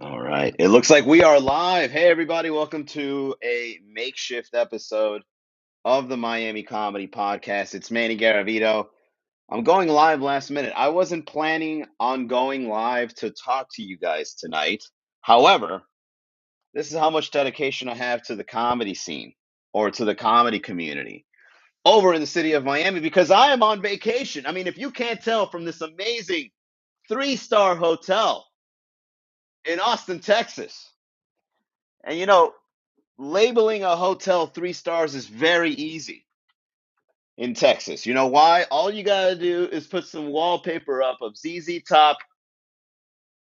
All right. It looks like we are live. Hey, everybody. Welcome to a makeshift episode of the Miami Comedy Podcast. It's Manny Garavito. I'm going live last minute. I wasn't planning on going live to talk to you guys tonight. However, this is how much dedication I have to the comedy scene or to the comedy community over in the city of Miami because I am on vacation. I mean, if you can't tell from this amazing three-star hotel in Austin, Texas, and labeling a hotel 3 stars is very easy in Texas. You know why? All you gotta do is put some wallpaper up of ZZ Top,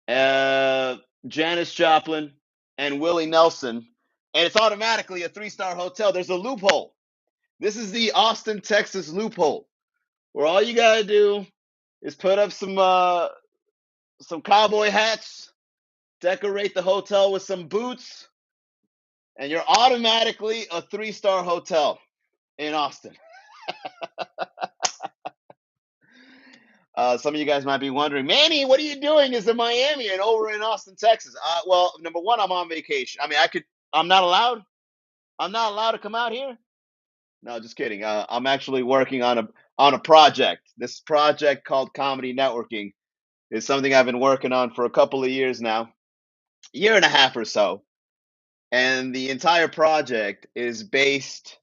uh, Janis Joplin, and Willie Nelson, and it's automatically a 3 star hotel. There's a loophole. This is the Austin, Texas loophole, where all you gotta do is put up some cowboy hats, decorate the hotel with some boots, and you're automatically a 3 star hotel in Austin. Some of you guys might be wondering, Manny, what are you doing as a Miami and over in Austin, Texas? Well, number one, I'm on vacation. I mean, I'm not allowed. I'm not allowed to come out here. No, just kidding. I'm actually working on a project. This project called Comedy Networking is something I've been working on for a couple of years now, year and a half or so. And the entire project is based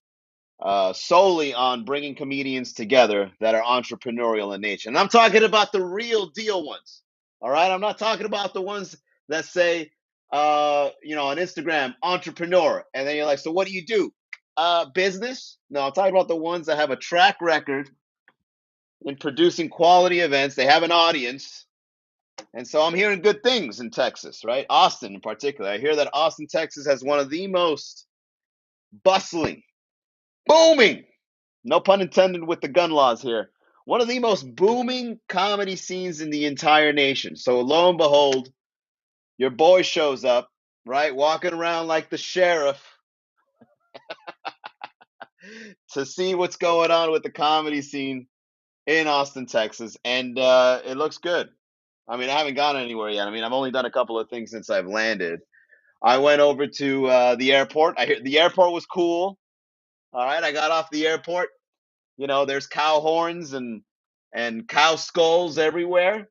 solely on bringing comedians together that are entrepreneurial in nature. And I'm talking about the real deal ones. All right. I'm not talking about the ones that say, on Instagram, entrepreneur. And then you're like, so what do you do? Business? No, I'm talking about the ones that have a track record in producing quality events. They have an audience. And so I'm hearing good things in Texas, right? Austin in particular. I hear that Austin, Texas has one of the most bustling, booming, no pun intended with the gun laws here, one of the most booming comedy scenes in the entire nation. So lo and behold, your boy shows up, right, walking around like the sheriff to see what's going on with the comedy scene in Austin, Texas, and it looks good. I mean, I haven't gone anywhere yet. I mean, I've only done a couple of things since I've landed. I went over to the airport. I hear the airport was cool. All right, I got off the airport. There's cow horns and cow skulls everywhere,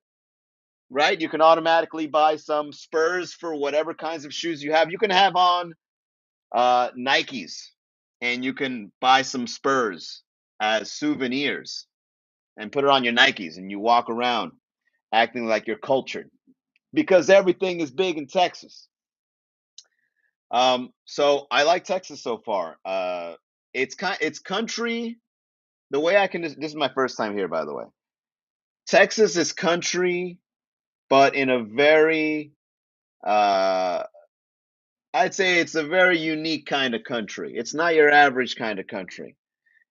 right? You can automatically buy some Spurs for whatever kinds of shoes you have. You can have on Nikes, and you can buy some Spurs as souvenirs and put it on your Nikes, and you walk around acting like you're cultured because everything is big in Texas. So I like Texas so far. It's country. The way I can this is my first time here, by the way. Texas is country, but in a very uh, I'd say it's a very unique kind of country. It's not your average kind of country.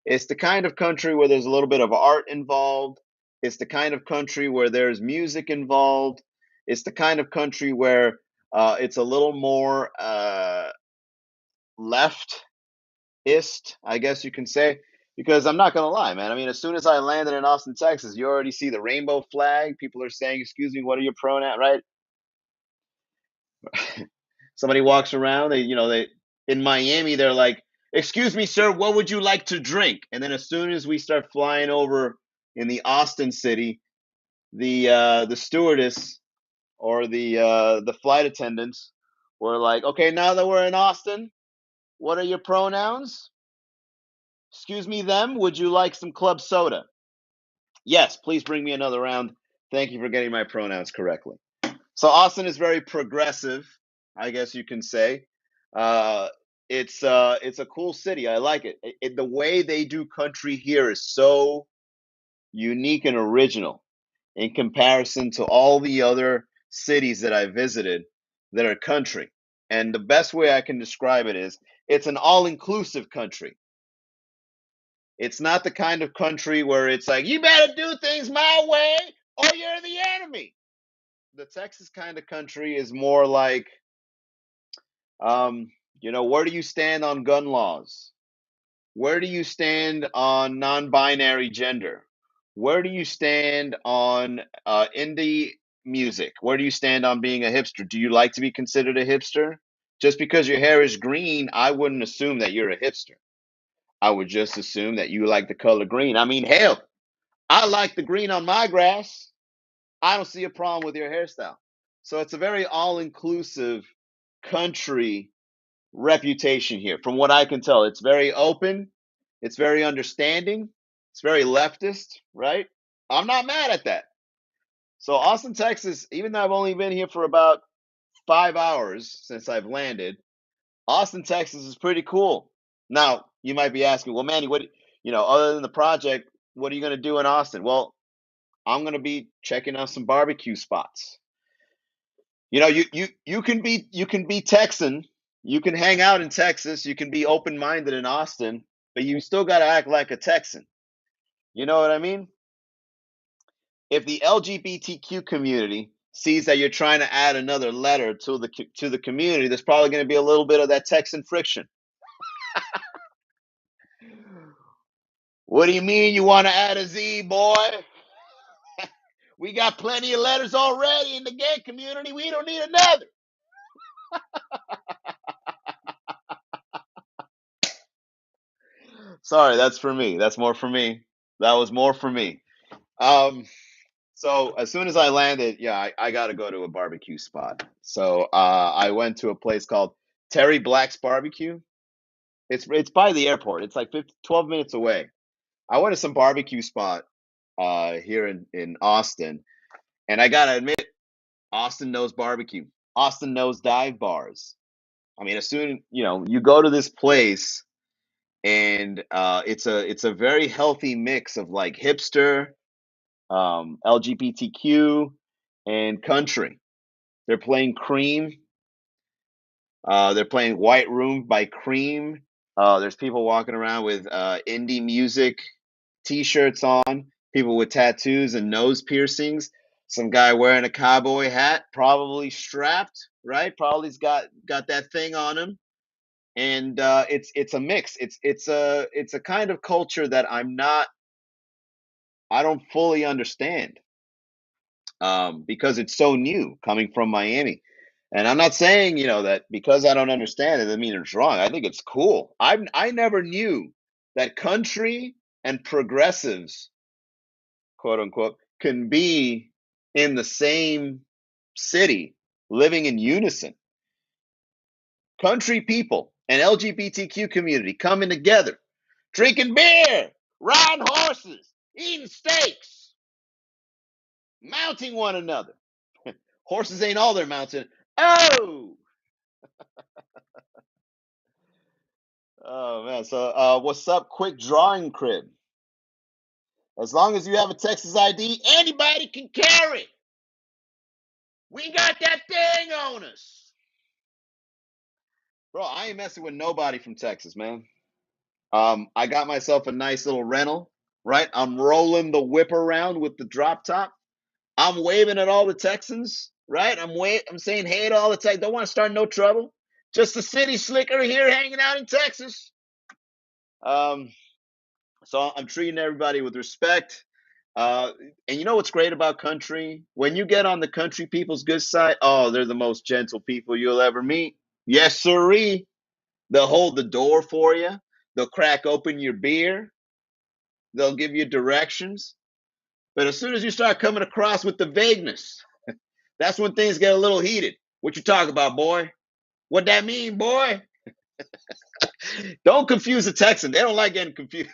It's the kind of country where there's a little bit of art involved. It's the kind of country where there's music involved. It's the kind of country where it's a little more leftist, I guess you can say. Because I'm not gonna lie, man. I mean, as soon as I landed in Austin, Texas, you already see the rainbow flag. People are saying, "Excuse me, what are your pronouns?" Right? Somebody walks around, they in Miami, they're like, "Excuse me, sir, what would you like to drink?" And then as soon as we start flying over in the Austin city, the stewardess or the flight attendants were like, "Okay, now that we're in Austin, what are your pronouns? Excuse me, them. Would you like some club soda?" Yes, please bring me another round. Thank you for getting my pronouns correctly. So Austin is very progressive, I guess you can say. Uh, it's a cool city. I like it. The way they do country here is so unique and original in comparison to all the other cities that I visited that are country. And the best way I can describe it is it's an all-inclusive country. It's not the kind of country where it's like you better do things my way or you're the enemy. The Texas kind of country is more like where do you stand on gun laws? Where do you stand on non binary gender? Where do you stand on indie music? Where do you stand on being a hipster? Do you like to be considered a hipster? Just because your hair is green, I wouldn't assume that you're a hipster. I would just assume that you like the color green. I mean, hell, I like the green on my grass. I don't see a problem with your hairstyle. So it's a very all-inclusive country reputation here. From what I can tell, it's very open, it's very understanding, it's very leftist, right? I'm not mad at that. So Austin, Texas, even though I've only been here for about 5 hours since I've landed, Austin, Texas is pretty cool. Now, you might be asking, well, Manny, other than the project, what are you going to do in Austin? Well, I'm going to be checking out some barbecue spots. You can be Texan, you can hang out in Texas, you can be open-minded in Austin, but you still got to act like a Texan. You know what I mean? If the LGBTQ community sees that you're trying to add another letter to the community, there's probably going to be a little bit of that Texan friction. What do you mean you want to add a Z, boy? We got plenty of letters already in the gay community. We don't need another. Sorry, that's for me. That's more for me. That was more for me. Um, so as soon as I landed, yeah, I got to go to a barbecue spot. So I went to a place called Terry Black's Barbecue. It's by the airport. It's like 12 minutes away. I went to some barbecue spot here in Austin, and I gotta admit, Austin knows barbecue. Austin knows dive bars. I mean, as soon you go to this place, and it's a very healthy mix of like hipster, LGBTQ, and country. They're playing Cream. They're playing White Room by Cream. There's people walking around with indie music T-shirts on. People with tattoos and nose piercings. Some guy wearing a cowboy hat, probably strapped, right? Probably's got that thing on him. And it's a mix. It's a kind of culture that I don't fully understand, because it's so new coming from Miami. And I'm not saying, that because I don't understand it doesn't mean it's wrong. I think it's cool. I never knew that country and progressives, quote unquote, can be in the same city living in unison. Country people and LGBTQ community coming together, drinking beer, riding horses, eating steaks, mounting one another. Horses ain't all they're mounting. Oh, oh man. So, what's up, quick drawing crib? As long as you have a Texas ID, anybody can carry. We got that thing on us, bro. I ain't messing with nobody from Texas, man. I got myself a nice little rental. Right, I'm rolling the whip around with the drop top. I'm waving at all the Texans, right? I'm saying hey to all the Texans. Don't want to start no trouble. Just a city slicker here hanging out in Texas. Um, so I'm treating everybody with respect. Uh, and you know what's great about country? When you get on the country people's good side, oh, they're the most gentle people you'll ever meet. Yes, sirree. They'll hold the door for you. They'll crack open your beer. They'll give you directions. But as soon as you start coming across with the vagueness, that's when things get a little heated. What you talk about, boy? What that mean, boy? Don't confuse the Texan. They don't like getting confused.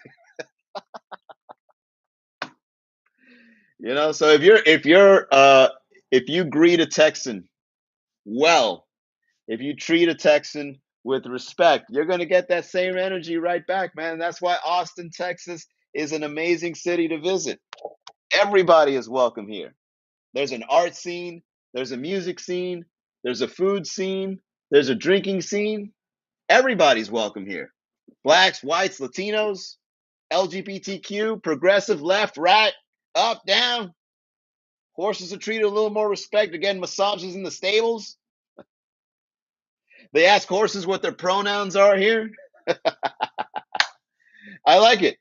So if you greet a Texan well, if you treat a Texan with respect, you're gonna get that same energy right back, man. That's why Austin, Texas is an amazing city to visit. Everybody is welcome here. There's an art scene, there's a music scene, there's a food scene, there's a drinking scene. Everybody's welcome here. Blacks, whites, Latinos, LGBTQ, progressive, left, right, up, down. Horses are treated a little more respect. Again, massages in the stables. They ask horses what their pronouns are here. I like it.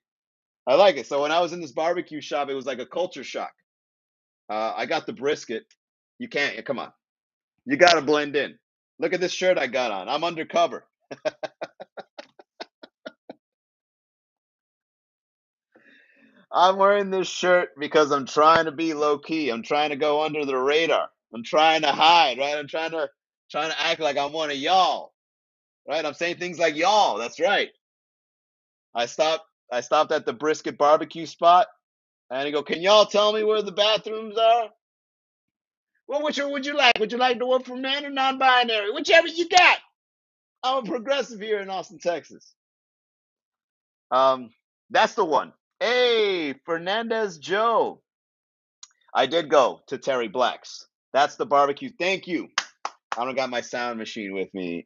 I like it. So when I was in this barbecue shop, it was like a culture shock. I got the brisket. You can't. Come on. You got to blend in. Look at this shirt I got on. I'm undercover. I'm wearing this shirt because I'm trying to be low key. I'm trying to go under the radar. I'm trying to hide, right? I'm trying to act like I'm one of y'all, right? I'm saying things like y'all. That's right. I stopped I stopped at the brisket barbecue spot and I go, "Can y'all tell me where the bathrooms are?" Well, which one would you like? Would you like to work for man or non-binary? Whichever you got. I'm a progressive here in Austin, Texas. Um, that's the one. Hey, Fernandez Joe. I did go to Terry Black's. That's the barbecue. Thank you. I don't got my sound machine with me,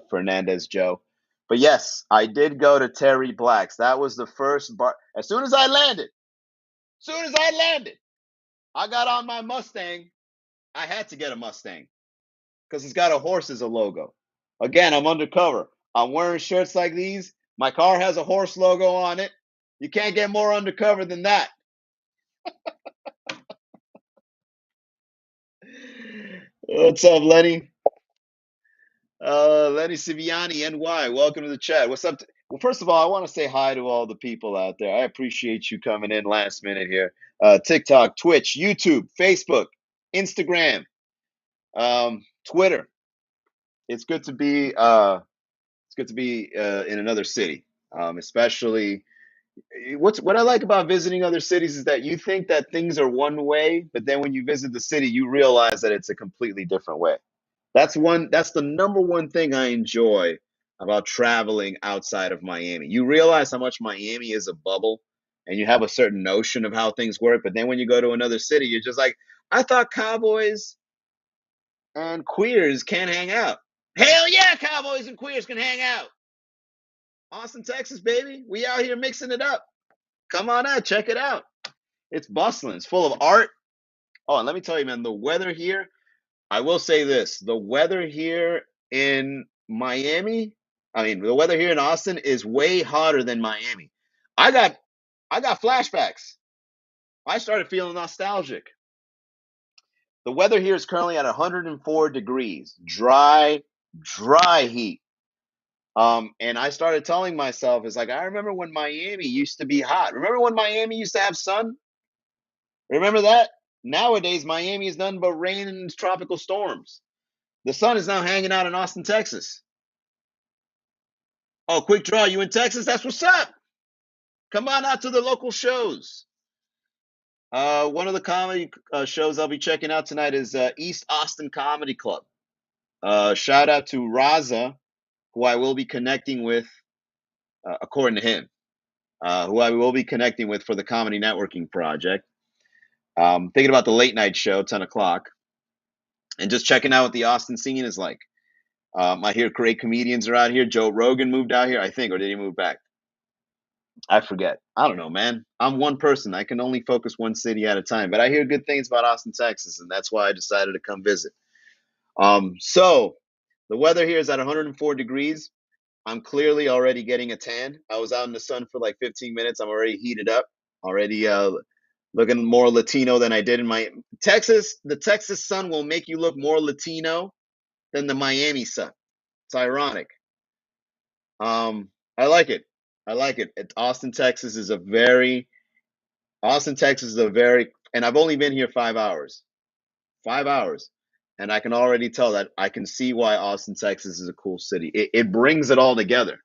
Fernandez Joe. But yes, I did go to Terry Black's. That was the first bar. As soon as I landed, I got on my Mustang. I had to get a Mustang because it's got a horse as a logo. Again, I'm undercover. I'm wearing shirts like these. My car has a horse logo on it. You can't get more undercover than that. What's up, Lenny? Lenny Siviani, NY. Welcome to the chat. What's up? Well, first of all, I want to say hi to all the people out there. I appreciate you coming in last minute here. TikTok, Twitch, YouTube, Facebook, Instagram, Twitter. It's good to be. It's good to be in another city, especially what I like about visiting other cities is that you think that things are one way, but then when you visit the city, you realize that it's a completely different way. That's the number one thing I enjoy about traveling outside of Miami. You realize how much Miami is a bubble and you have a certain notion of how things work, but then when you go to another city, you're just like, I thought cowboys and queers can't hang out. Hell yeah, cowboys and queers can hang out. Austin, Texas, baby. We out here mixing it up. Come on out, check it out. It's bustling. It's full of art. Oh, and let me tell you, man, the weather here, I will say this, the weather here in Miami, I mean, the weather here in Austin is way hotter than Miami. I got I got flashbacks. I started feeling nostalgic. The weather here is currently at 104 degrees, dry heat. And I started telling myself, it's like I remember when Miami used to be hot. Remember when Miami used to have sun? Remember that? Nowadays, Miami is nothing but rain and tropical storms. The sun is now hanging out in Austin, Texas. Oh, quick draw. You in Texas? That's what's up. Come on out to the local shows. One of the comedy shows I'll be checking out tonight is East Austin Comedy Club. Shout out to Raza, who I will be connecting with, according to him, who I will be connecting with for the Comedy Networking Project. Thinking about the late night show, 10 o'clock, and just checking out what the Austin scene is like. I hear great comedians are out here. Joe Rogan moved out here, I think, or did he move back? I forget. I don't know, man. I'm one person. I can only focus one city at a time. But I hear good things about Austin, Texas, and that's why I decided to come visit. So the weather here is at 104 degrees. I'm clearly already getting a tan. I was out in the sun for like 15 minutes. I'm already heated up. Already looking more Latino than I did in my Texas. The Texas sun will make you look more Latino than the Miami sun. It's ironic. I like it. I like it. Austin, Texas is a very Austin, Texas is a very, and I've only been here 5 hours, 5 hours, and I can already tell that I can see why Austin, Texas is a cool city. It brings it all together.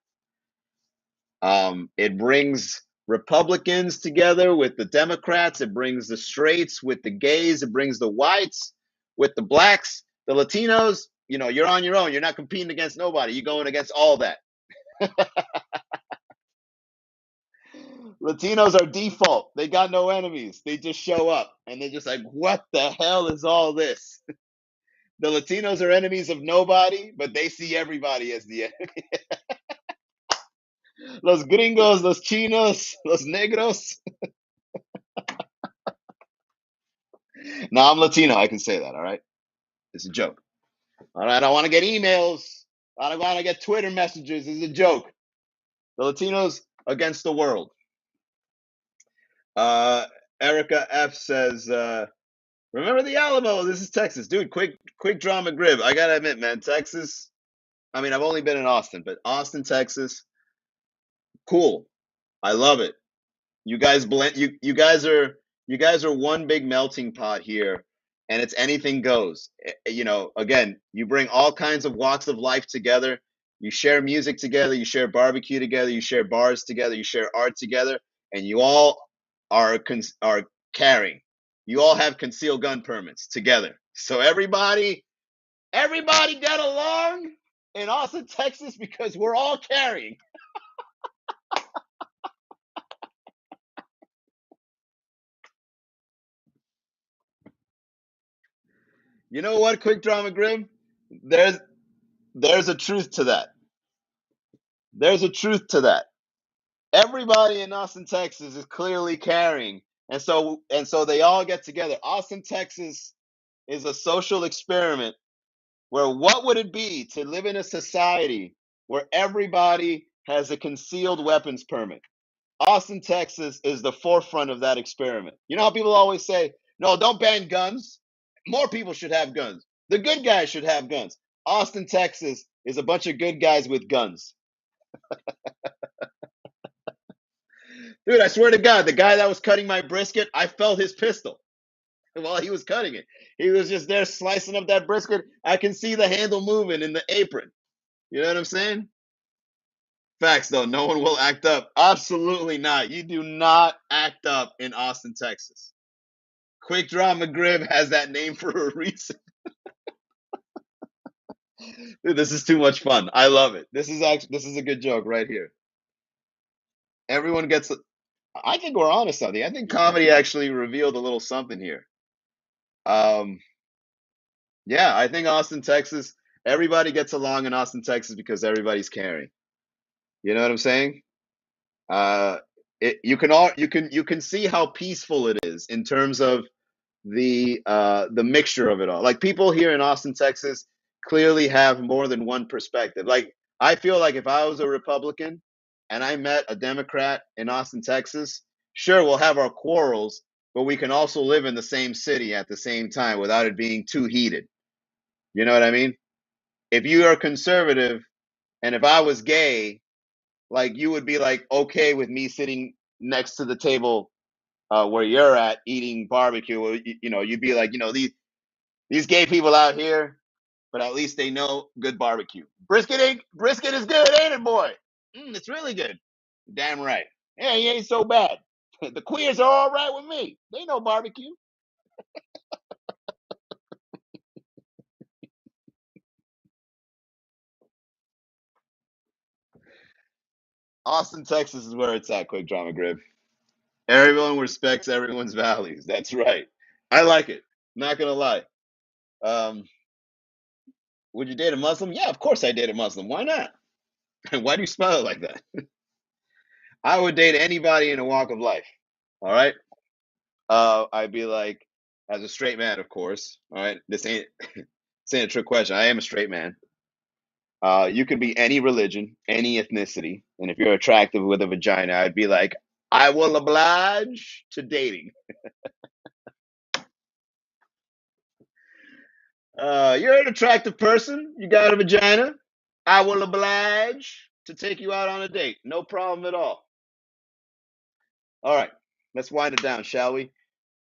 It brings Republicans together with the Democrats. It brings the straights with the gays. It brings the whites with the blacks, the Latinos. You know, you're on your own. You're not competing against nobody. You're going against all that. Latinos are default. They got no enemies. They just show up and they're just like, what the hell is all this? The Latinos are enemies of nobody, but they see everybody as the enemy. Los gringos, los chinos, los negros. No, I'm Latino. I can say that. All right. It's a joke. All right. I don't want to get emails. I don't want to get Twitter messages. It's a joke. The Latinos against the world. Uh, Erica F says, Remember the Alamo? This is Texas, dude. Quick draw McGrib. I gotta admit, man, Texas. I mean, I've only been in Austin, but Austin, Texas, cool. I love it. You guys blend. You guys are one big melting pot here, and it's anything goes. You know, again, you bring all kinds of walks of life together. You share music together. You share barbecue together. You share bars together. You share art together, and you all are carrying. You all have concealed gun permits together. So everybody get along in Austin, Texas, because we're all carrying. You know what, Quick Drama Grim? There's there's a truth to that. There's a truth to that. Everybody in Austin, Texas is clearly carrying. And so they all get together. Austin, Texas is a social experiment where what would it be to live in a society where everybody has a concealed weapons permit? Austin, Texas is the forefront of that experiment. You know how people always say, no, don't ban guns. More people should have guns. The good guys should have guns. Austin, Texas is a bunch of good guys with guns. Dude, I swear to God, the guy that was cutting my brisket, I felt his pistol while he was cutting it. He was just there slicing up that brisket. I can see the handle moving in the apron. You know what I'm saying? Facts, though. No one will act up. Absolutely not. You do not act up in Austin, Texas. Quick Draw McGrib has that name for a reason. Dude, this is too much fun. I love it. This is a good joke right here. Everyone gets. I think we're onto something. I think comedy actually revealed a little something here. Um, yeah, I think Austin, Texas. Everybody gets along in Austin, Texas because everybody's caring. You know what I'm saying? Uh, you can see how peaceful it is in terms of the mixture of it all. Like people here in Austin, Texas, clearly have more than one perspective. Like I feel like if I was a Republican and I met a Democrat in Austin, Texas, sure we'll have our quarrels, but we can also live in the same city at the same time without it being too heated. You know what I mean? If you are conservative and if I was gay, like you would be like okay with me sitting next to the table where you're at eating barbecue. You'd be like, these gay people out here, but at least they know good barbecue. Brisket is good, ain't it, boy? It's really good. Damn right. Yeah, he ain't so bad. The queers are all right with me. They know barbecue. Austin, Texas is where it's at. Quick drama, Grib. Everyone respects everyone's values. That's right. I like it. Not gonna lie. Um, would you date a Muslim? Yeah, of course I date a Muslim. Why not? Why do you smell it like that? I would date anybody in a walk of life. All right. I'd be like, as a straight man, of course. All right. This ain't a trick question. I am a straight man. You can be any religion, any ethnicity, and if you're attractive with a vagina, I'd be like, I will oblige to dating. You're an attractive person. You got a vagina. I will oblige to take you out on a date. No problem at all. All right, let's wind it down, shall we?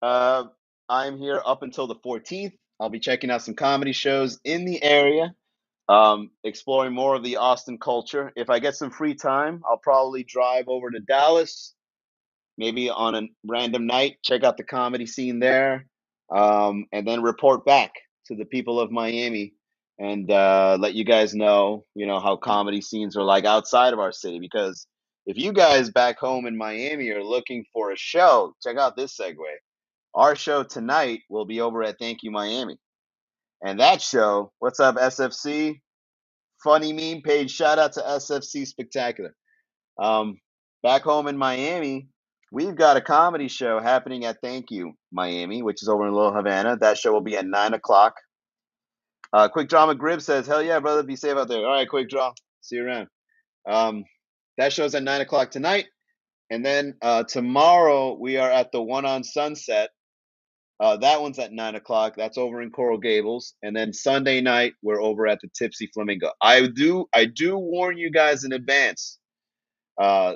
Uh, I'm here up until the 14th. I'll be checking out some comedy shows in the area, exploring more of the Austin culture. If I get some free time, I'll probably drive over to Dallas, maybe on a random night, check out the comedy scene there, and then report back to the people of Miami and let you guys know, how comedy scenes are like outside of our city. Because if you guys back home in Miami are looking for a show, check out this segue. Our show tonight will be over at Thank You Miami. And that show, what's up, SFC? Funny meme page. Shout out to SFC Spectacular. Um, Back home in Miami, we've got a comedy show happening at Thank You Miami, which is over in Little Havana. That show will be at 9 o'clock. Quick Drama Grib says, "Hell yeah, brother, be safe out there." All right, Quick Draw, see you around. Um, that show's at 9 o'clock tonight, and then tomorrow we are at the one on Sunset. That one's at 9 o'clock. That's over in Coral Gables. And then Sunday night, we're over at the Tipsy Flamingo. I do warn you guys in advance. Uh,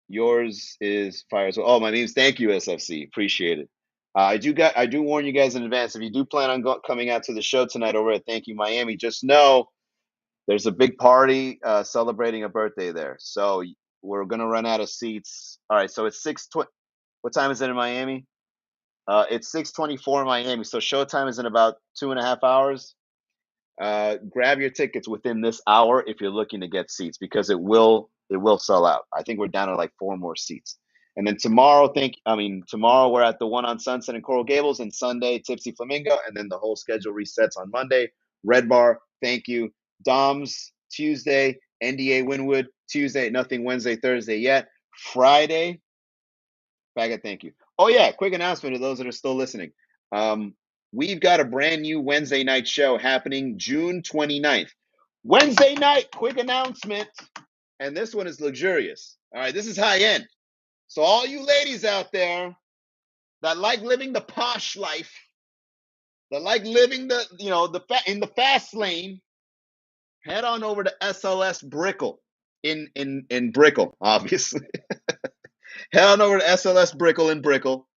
yours is fire as well. Oh, my name's thank you, SFC. Appreciate it. I do warn you guys in advance. If you do plan on coming out to the show tonight over at Thank You Miami, just know there's a big party celebrating a birthday there. So we're gonna run out of seats. All right, so it's 6:20. What time is it in Miami? It's 6:24 in Miami. So showtime is in about 2.5 hours. Grab your tickets within this hour if you're looking to get seats because it will sell out. I think we're down to like 4 more seats. And then tomorrow we're at the one on Sunset and Coral Gables, and Sunday Tipsy Flamingo, and then the whole schedule resets on Monday. Red Bar, thank you. Dom's Tuesday, NDA Winwood Tuesday, nothing Wednesday, Thursday yet. Friday, back at thank you. Oh yeah, quick announcement to those that are still listening. Um, we've got a brand new Wednesday night show happening June 29th. Wednesday night, quick announcement. And this one is luxurious. All right, this is high end. So all you ladies out there that like living the posh life, that like living in the fast lane, head on over to SLS Brickell in Brickell, obviously. Head on over to SLS Brickell in Brickell.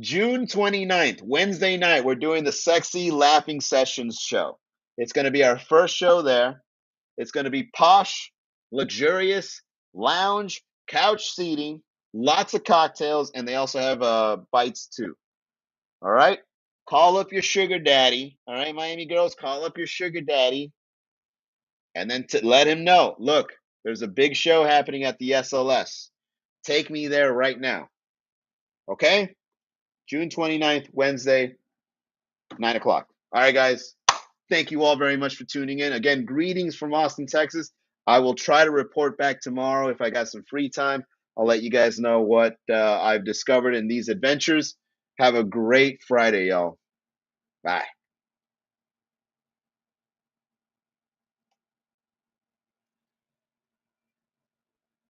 June 29th, Wednesday night, we're doing the Sexy Laughing Sessions show. It's going to be our first show there. It's going to be posh, luxurious, lounge, couch seating, lots of cocktails, and they also have bites too. All right? Call up your sugar daddy. All right, Miami girls, call up your sugar daddy and then let him know, look, there's a big show happening at the SLS. Take me there right now. Okay? June 29th, Wednesday, 9 o'clock. All right, guys. Thank you all very much for tuning in. Again, greetings from Austin, Texas. I will try to report back tomorrow if I got some free time. I'll let you guys know what I've discovered in these adventures. Have a great Friday, y'all. Bye.